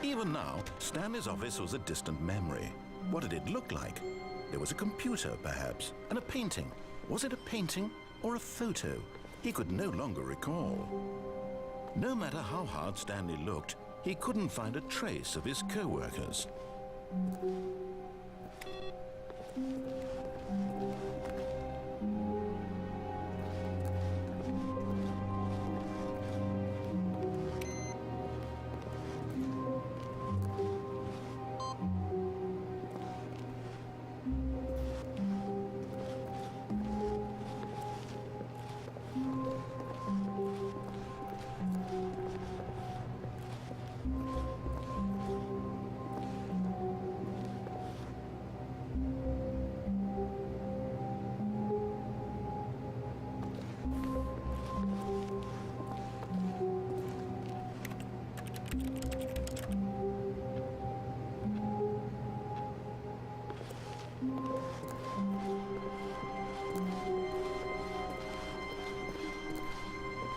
Even now, Stanley's office was a distant memory. What did it look like? There was a computer, perhaps, and a painting. Was it a painting or a photo? He could no longer recall. No matter how hard Stanley looked, he couldn't find a trace of his co-workers.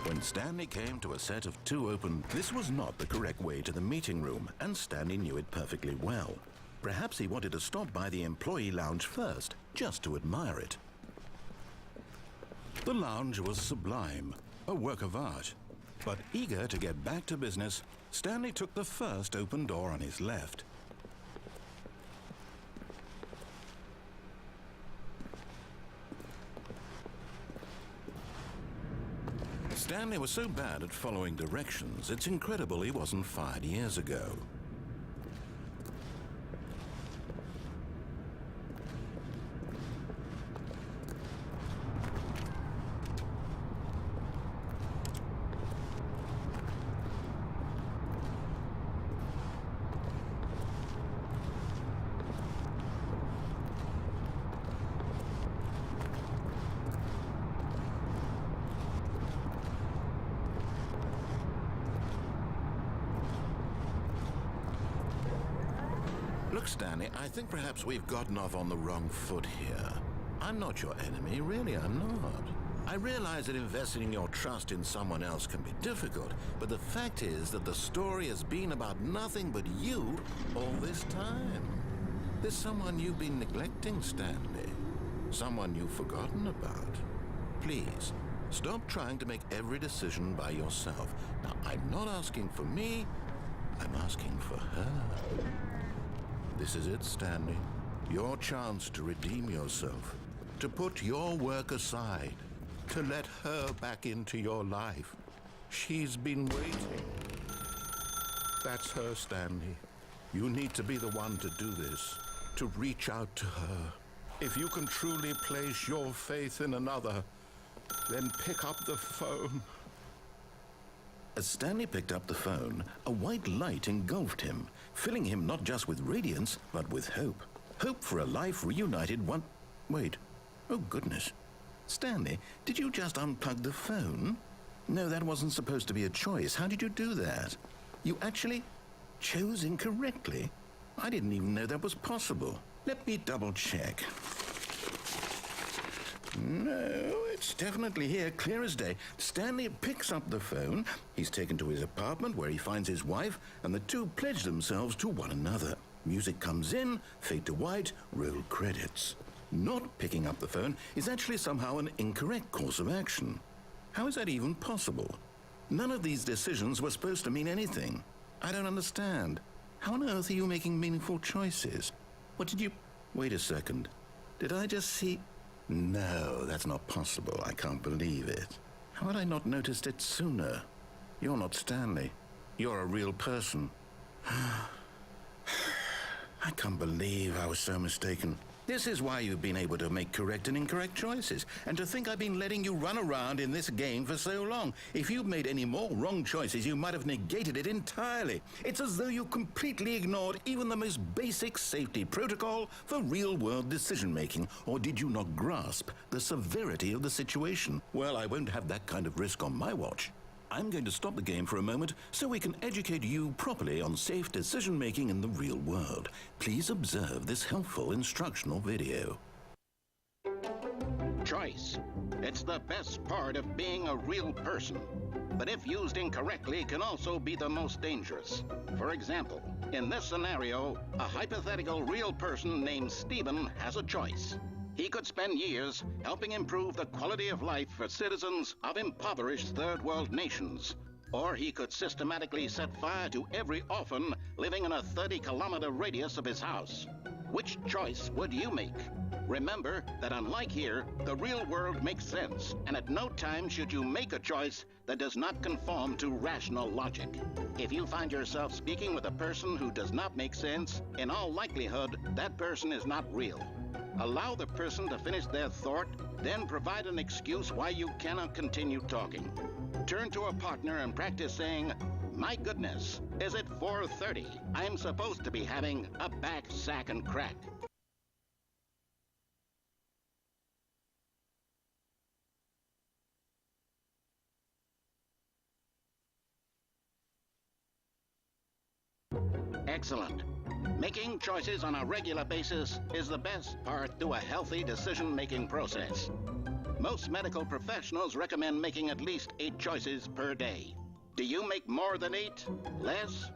When Stanley came to a set of 2 open, this was not the correct way to the meeting room, and Stanley knew it perfectly well. Perhaps he wanted to stop by the employee lounge first, just to admire it. The lounge was sublime, a work of art. But eager to get back to business, Stanley took the first open door on his left. Stanley was so bad at following directions, it's incredible he wasn't fired years ago. Look, Stanley, I think perhaps we've gotten off on the wrong foot here. I'm not your enemy, really, I'm not. I realize that investing your trust in someone else can be difficult, but the fact is that the story has been about nothing but you all this time. There's someone you've been neglecting, Stanley. Someone you've forgotten about. Please, stop trying to make every decision by yourself. Now, I'm not asking for me, I'm asking for her. This is it, Stanley. Your chance to redeem yourself, to put your work aside, to let her back into your life. She's been waiting. That's her, Stanley. You need to be the one to do this, to reach out to her. If you can truly place your faith in another, then pick up the phone. As Stanley picked up the phone, a white light engulfed him, filling him not just with radiance, but with hope. Hope for a life reunited Wait. Oh, goodness. Stanley, did you just unplug the phone? No, that wasn't supposed to be a choice. How did you do that? You actually chose incorrectly? I didn't even know that was possible. Let me double check. No, it's definitely here, clear as day. Stanley picks up the phone. He's taken to his apartment where he finds his wife, and the two pledge themselves to one another. Music comes in, fade to white, roll credits. Not picking up the phone is actually somehow an incorrect course of action. How is that even possible? None of these decisions were supposed to mean anything. I don't understand. How on earth are you making meaningful choices? What did you... Wait a second. Did I just see... No, that's not possible. I can't believe it. How had I not noticed it sooner? You're not Stanley. You're a real person. I can't believe I was so mistaken. This is why you've been able to make correct and incorrect choices. And to think I've been letting you run around in this game for so long. If you'd made any more wrong choices, you might have negated it entirely. It's as though you completely ignored even the most basic safety protocol for real-world decision-making. Or did you not grasp the severity of the situation? Well, I won't have that kind of risk on my watch. I'm going to stop the game for a moment so we can educate you properly on safe decision-making in the real world. Please observe this helpful instructional video. Choice. It's the best part of being a real person. but if used incorrectly can also be the most dangerous. For example, in this scenario, a hypothetical real person named Stephen has a choice. He could spend years helping improve the quality of life for citizens of impoverished third world nations. Or he could systematically set fire to every orphan living in a 30-kilometer radius of his house. Which choice would you make? Remember that unlike here, the real world makes sense, and at no time should you make a choice that does not conform to rational logic. If you find yourself speaking with a person who does not make sense, in all likelihood, that person is not real. Allow the person to finish their thought, then provide an excuse why you cannot continue talking. Turn to a partner and practice saying, "My goodness, is it 4:30? I'm supposed to be having a back, sack, and crack." Excellent. Making choices on a regular basis is the best part to a healthy decision-making process. Most medical professionals recommend making at least 8 choices per day. Do you make more than 8? Less?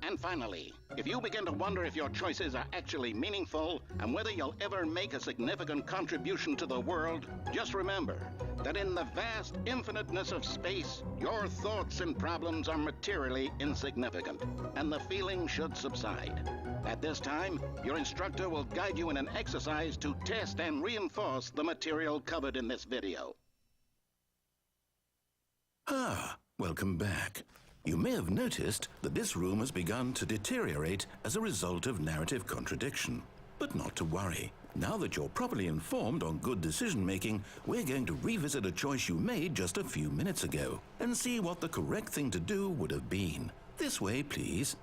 And finally, if you begin to wonder if your choices are actually meaningful and whether you'll ever make a significant contribution to the world, just remember that in the vast infiniteness of space, your thoughts and problems are materially insignificant, and the feeling should subside. At this time, your instructor will guide you in an exercise to test and reinforce the material covered in this video. Welcome back. You may have noticed that this room has begun to deteriorate as a result of narrative contradiction. But not to worry. Now that you're properly informed on good decision-making, we're going to revisit a choice you made just a few minutes ago and see what the correct thing to do would have been. This way, please.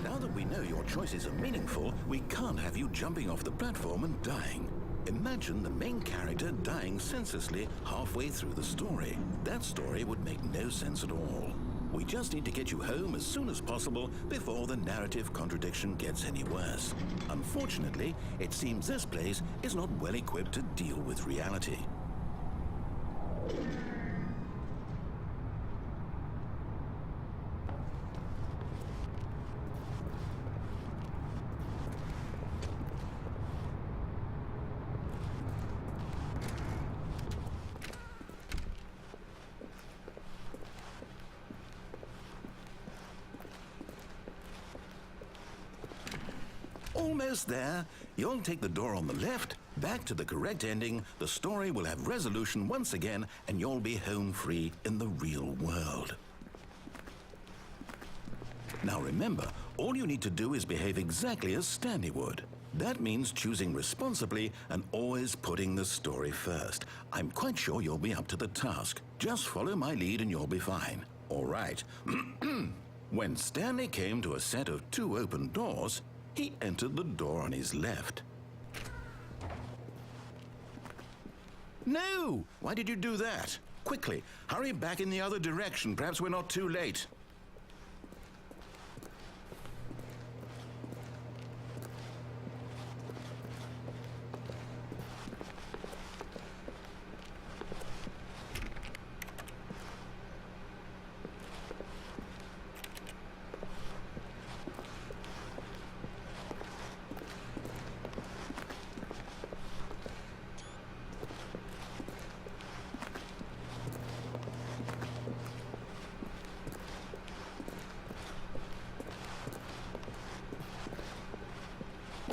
Now that we know your choices are meaningful, we can't have you jumping off the platform and dying. Imagine the main character dying senselessly halfway through the story. That story would make no sense at all. We just need to get you home as soon as possible before the narrative contradiction gets any worse. Unfortunately, it seems this place is not well equipped to deal with reality. Almost there. You'll take the door on the left, back to the correct ending, the story will have resolution once again, and you'll be home free in the real world. Now remember, all you need to do is behave exactly as Stanley would. That means choosing responsibly and always putting the story first. I'm quite sure you'll be up to the task. Just follow my lead and you'll be fine. All right. When Stanley came to a set of 2 open doors, he entered the door on his left. No! Why did you do that? Quickly, hurry back in the other direction. Perhaps we're not too late.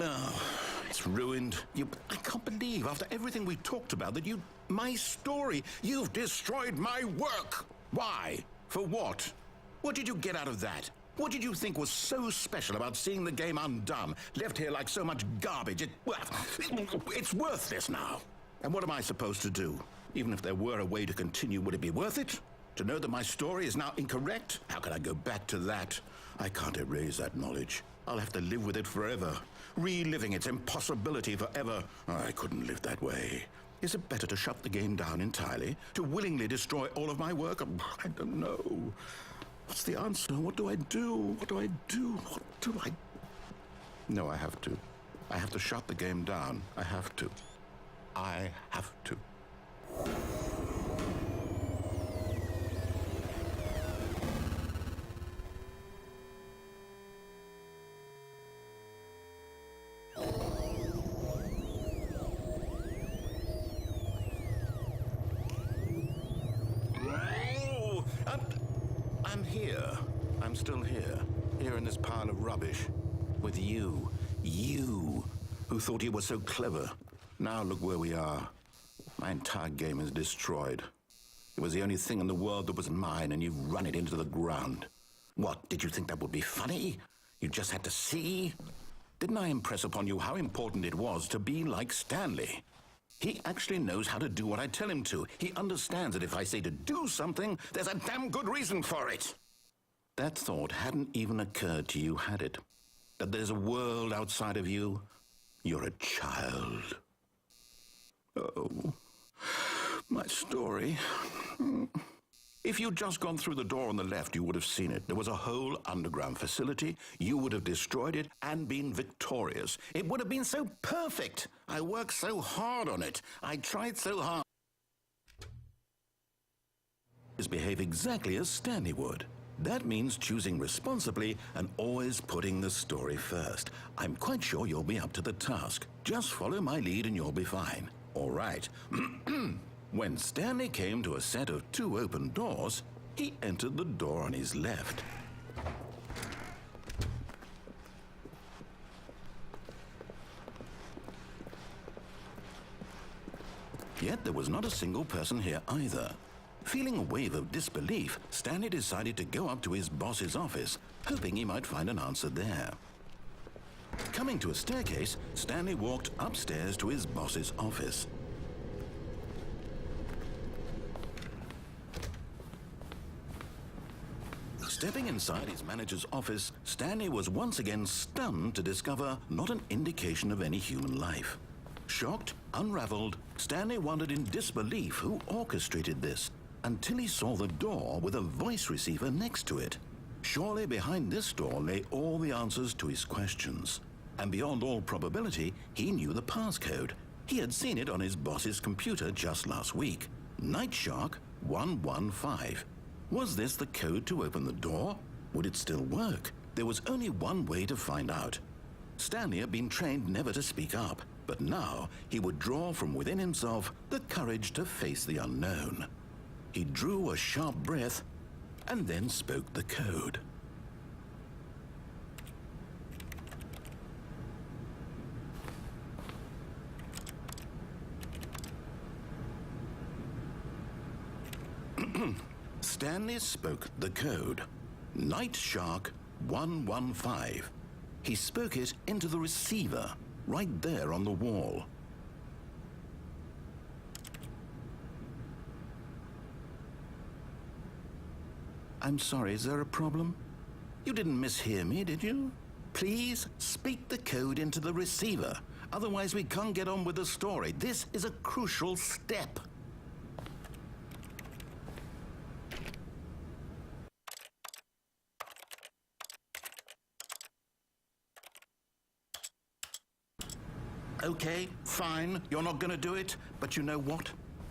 Oh, it's ruined. I can't believe, after everything we talked about, that my story, you've destroyed my work. Why? For what? What did you get out of that? What did you think was so special about seeing the game undone, left here like so much garbage? It's worthless now. And what am I supposed to do? Even if there were a way to continue, would it be worth it? To know that my story is now incorrect? How can I go back to that? I can't erase that knowledge. I'll have to live with it forever, reliving its impossibility forever. I couldn't live that way. Is it better to shut the game down entirely? To willingly destroy all of my work? I don't know. What's the answer? What do I do? What do I do? What do I... No, I have to. I have to shut the game down. I have to. I have to. I'm here. I'm still here. Here in this pile of rubbish. With you. You, who thought you were so clever. Now look where we are. My entire game is destroyed. It was the only thing in the world that was mine, and you've run it into the ground. What, did you think that would be funny? You just had to see? Didn't I impress upon you how important it was to be like Stanley? He actually knows how to do what I tell him to. He understands that if I say to do something, there's a damn good reason for it. That thought hadn't even occurred to you, had it? That there's a world outside of you? You're a child. Oh, my story. If you'd just gone through the door on the left, you would have seen it. There was a whole underground facility. You would have destroyed it and been victorious. It would have been so perfect. I worked so hard on it. I tried so hard. Behave exactly as Stanley would. That means choosing responsibly and always putting the story first. I'm quite sure you'll be up to the task. Just follow my lead and you'll be fine. All right. When Stanley came to a set of 2 open doors, he entered the door on his left. Yet there was not a single person here either. Feeling a wave of disbelief, Stanley decided to go up to his boss's office, hoping he might find an answer there. Coming to a staircase, Stanley walked upstairs to his boss's office. Stepping inside his manager's office, Stanley was once again stunned to discover not an indication of any human life. Shocked, unraveled, Stanley wondered in disbelief who orchestrated this, until he saw the door with a voice receiver next to it. Surely behind this door lay all the answers to his questions. And beyond all probability, he knew the passcode. He had seen it on his boss's computer just last week. Night Shark 115. Was this the code to open the door? Would it still work? There was only one way to find out. Stanley had been trained never to speak up, but now he would draw from within himself the courage to face the unknown. He drew a sharp breath and then spoke the code. Stanley spoke the code. Night Shark 115. He spoke it into the receiver, right there on the wall. I'm sorry, is there a problem? You didn't mishear me, did you? Please speak the code into the receiver. Otherwise, we can't get on with the story. This is a crucial step. Okay, fine, you're not going to do it, but you know what?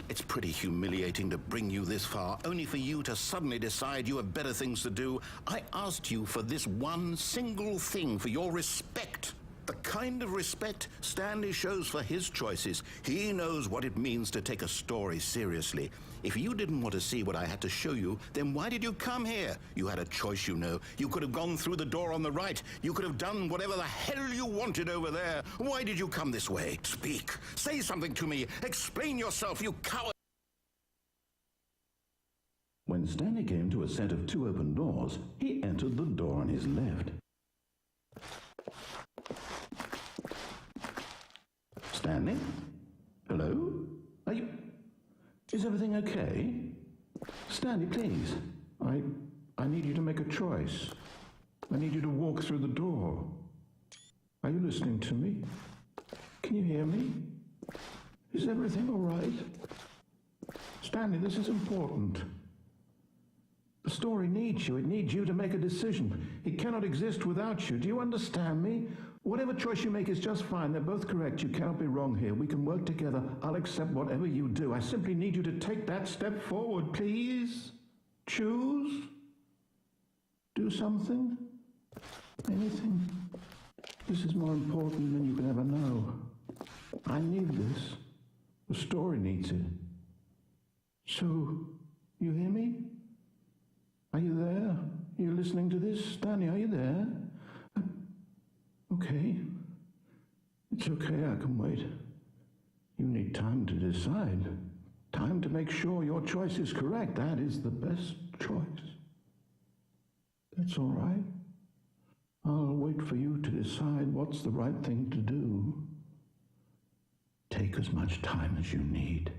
It's pretty humiliating to bring you this far, only for you to suddenly decide you have better things to do. I asked you for this one single thing, for your respect. The kind of respect Stanley shows for his choices. He knows what it means to take a story seriously. If you didn't want to see what I had to show you, then why did you come here? You had a choice, you know. You could have gone through the door on the right. You could have done whatever the hell you wanted over there. Why did you come this way? Speak. Say something to me. Explain yourself, you coward. When Stanley came to a set of 2 open doors, he entered the door on his left. Stanley? Hello? Are you... Is everything okay? Stanley, please. I need you to make a choice. I need you to walk through the door. Are you listening to me? Can you hear me? Is everything all right? Stanley, this is important. The story needs you. It needs you to make a decision. It cannot exist without you. Do you understand me? Whatever choice you make is just fine. They're both correct. You cannot be wrong here. We can work together. I'll accept whatever you do. I simply need you to take that step forward, please. Choose. Do something. Anything. This is more important than you can ever know. I need this. The story needs it. So, you hear me? Are you there? Are you listening to this? Stanley, are you there? Okay. It's okay, I can wait. You need time to decide. Time to make sure your choice is correct. That is the best choice. That's all right. I'll wait for you to decide what's the right thing to do. Take as much time as you need.